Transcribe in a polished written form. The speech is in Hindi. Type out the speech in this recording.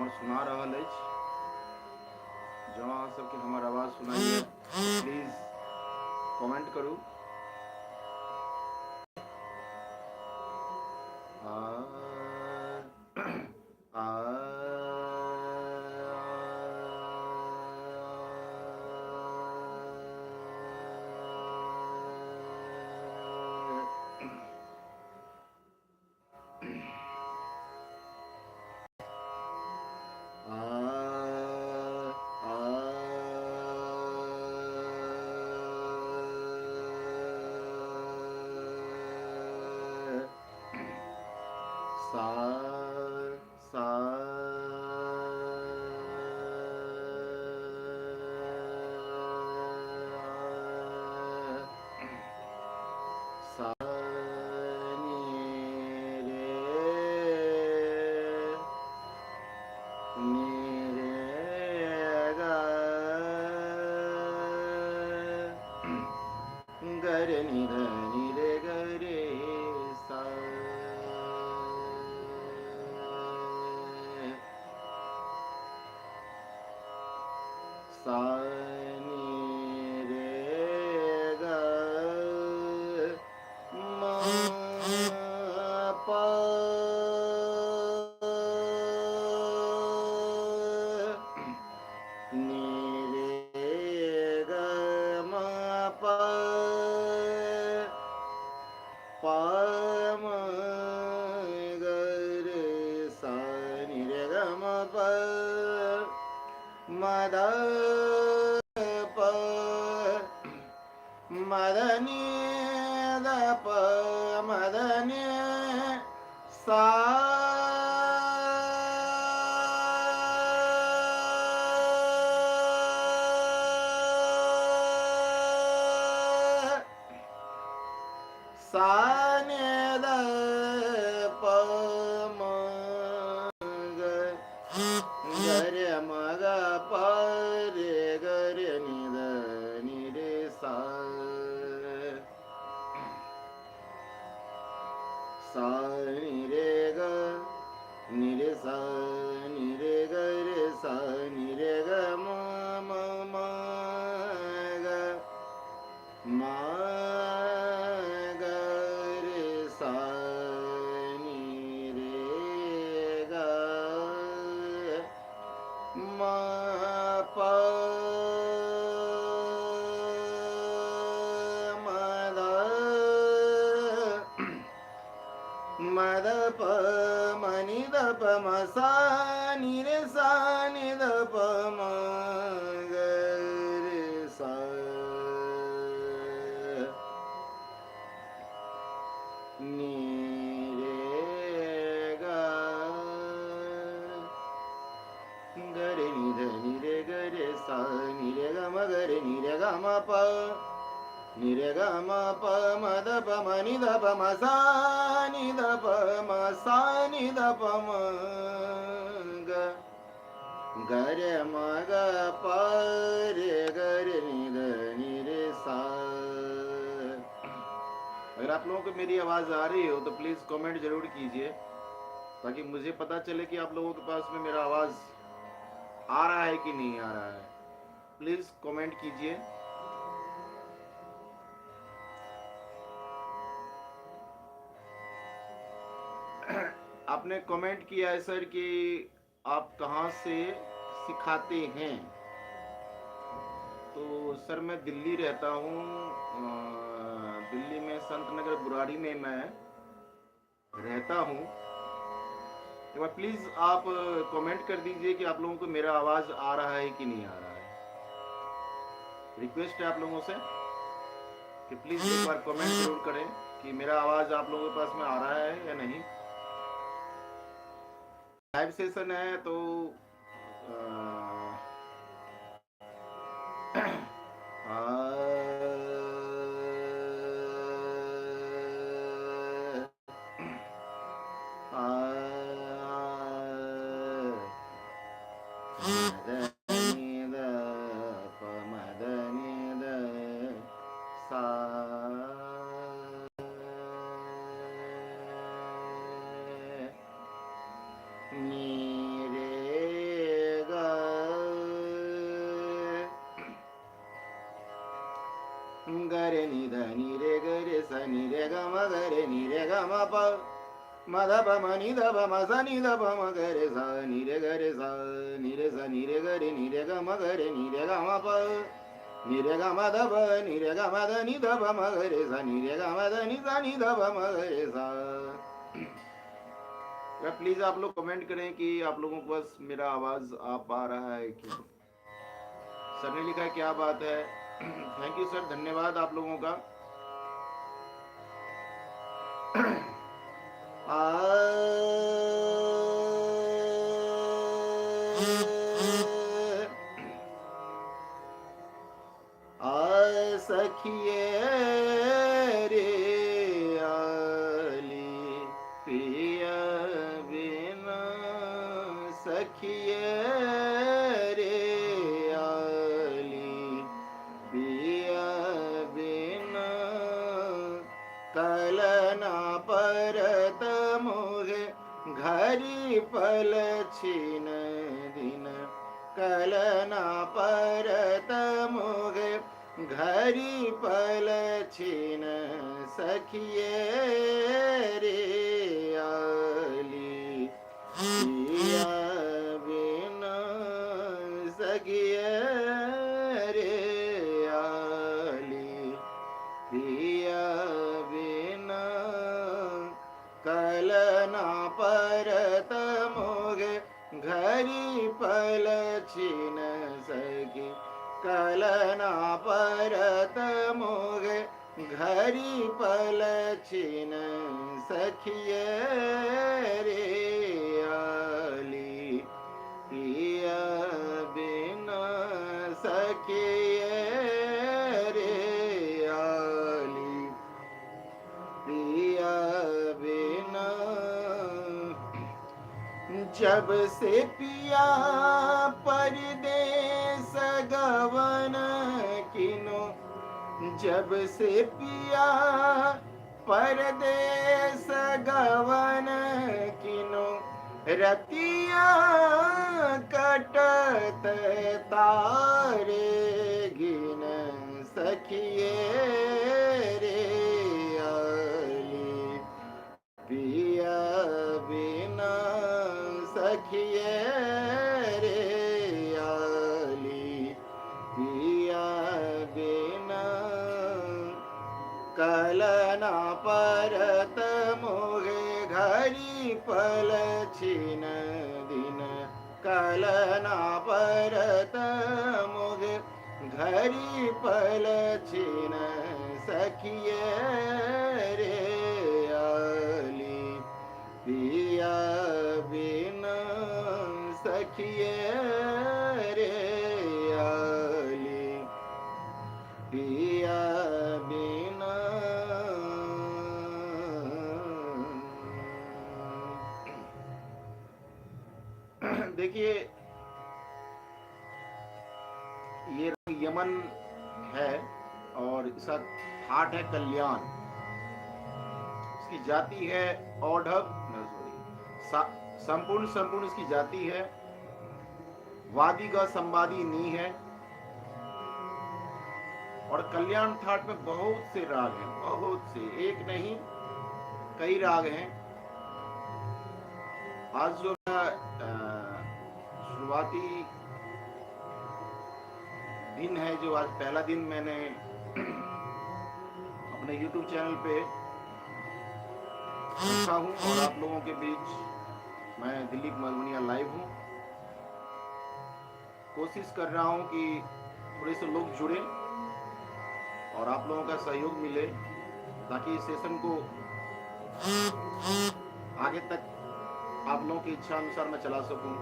हमर सुना रहल अछि। जँ अहाँ सबके हमर आवाज सुनाइए प्लीज कमेंट करू। गरे नि ध नि रे गरे सा सा नि रे ग म प नि रे ग म प प म ग रे सा नि रे ग म प म द प म द नि द प म द नि सा सा नि द प म ग रे म ग प रे ग रे नि द नि रे सा सा नि रे ग नि रे सा नि रे ग रे सा नि रे ग म म म ग म ग रे सा नि रे ग म प म द म द प म नि द प म सा नि रे सा नि द प म ग रे सा नि रे ग ग रे नि ध नि रे ग रे सा नि रे ग म ग रे नि रे ग म प नि रे ग म प म द प म नि द प म सा नि द प म सा नि द प म ग ग रे म ग प रे ग रे नि द नि रे सा। अगर आप लोगों को मेरी आवाज आ रही हो तो प्लीज कमेंट जरूर कीजिए ताकि मुझे पता चले कि आप लोगों के पास में मेरा आवाज आ रहा है कि नहीं आ रहा है। प्लीज कमेंट कीजिए। आपने कमेंट किया है सर कि आप कहाँ से सिखाते हैं। तो सर मैं दिल्ली रहता हूँ। दिल्ली में संत नगर बुराड़ी में मैं रहता हूँ। एक बार प्लीज आप कमेंट कर दीजिए कि आप लोगों को मेरा आवाज आ रहा है कि नहीं आ रहा है। रिक्वेस्ट है आप लोगों से कि प्लीज एक बार कमेंट जरूर करें कि मेरा आवाज आप लोगों के पास में आ रहा है या नहीं। लाइव सेशन है तो रे ग म प म ध प म नि ध प म स नि ध प म ग रे सा नि रे ग रे सा नि रे सा नि रे ग रे नि रे ग म ग रे नि रे ग म प नि रे ग म ध प नि रे ग म ध नि ध प म ग रे सा नि रे ग म ध नि सा नि ध प म ग रे सा। प्लीज आप लोग कमेंट करें कि आप लोगों को बस मेरा आवाज आ पा रहा है कि। सर ने लिखा है क्या बात है। थैंक यू सर, धन्यवाद आप लोगों का। सखिए रे आली पिया बिना सखिए रे आली पिया बिना कलना परत मोहे घरी पल छिन दिन कलना परत मोहे घरी पल छिन सखिए रे आली पिया बिना सखिए रे आली पिया बिना कलना परत मोगे घरी पल छिन सखी कलना परत मोगे घरी पल छिन सखिए रे आली पिया बिना सखिए रे आली पिया बिना जब से पिया परदेस गवन किनो जब से पिया परदेस गवन किनो रतिया कटत तारे गिन सखिए रे आली पिया बिना सखिए रे आली पिया बिना कलना परत मोगे घरी पल छिन दिन कलना परत मोगे घरी पल छिन सखिए रे आली पिया बिना सखिए रे आली पिया बिना। देखिए ये यमन है और इसका हाट है कल्याण, इसकी जाति है औढव संपूर्ण इसकी जाति है, वादी का संवादी नी है और कल्याण थाट में बहुत से राग हैं, बहुत से, एक नहीं कई राग हैं। आज जो शुरुआती दिन है, जो आज पहला दिन मैंने अपने YouTube चैनल पे रखा हूँ और आप लोगों के बीच मैं दिलीप मलवनिया लाइव हूँ। कोशिश कर रहा हूँ कि थोड़े से लोग जुड़े और आप लोगों का सहयोग मिले ताकि इस सेशन को आगे तक आप लोगों की इच्छा अनुसार मैं चला सकूं।